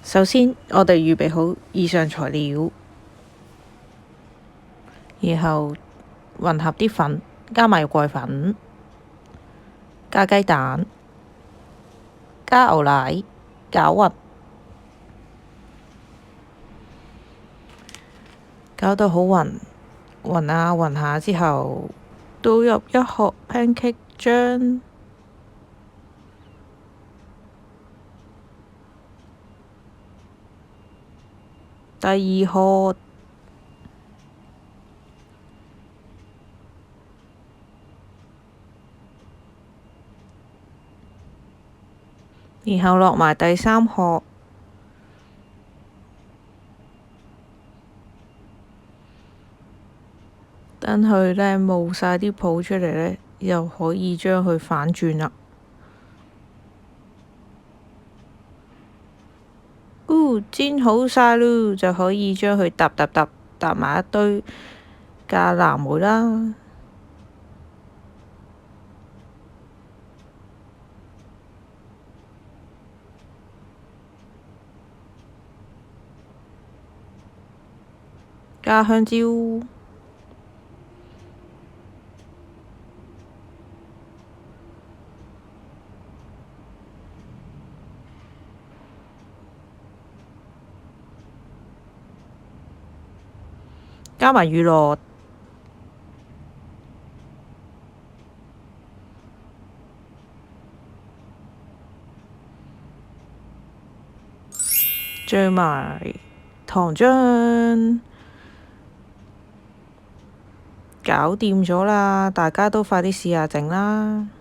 首先，我哋預備好以上材料，然後混合啲粉，加埋肉桂粉，加雞蛋，加牛奶，攪勻，搞到好勻，勻下勻下之後，倒入一殼 pancake 漿。第二殼，然後落埋第三殼，等佢呢冒晒啲泡出嚟呢，又可以將佢反轉啦。煎好晒嚕，就可以將佢搭埋一堆加藍莓啦。加香蕉，加埋乳酪，再埋糖漿，搞掂咗啦！大家都快啲試下整啦〜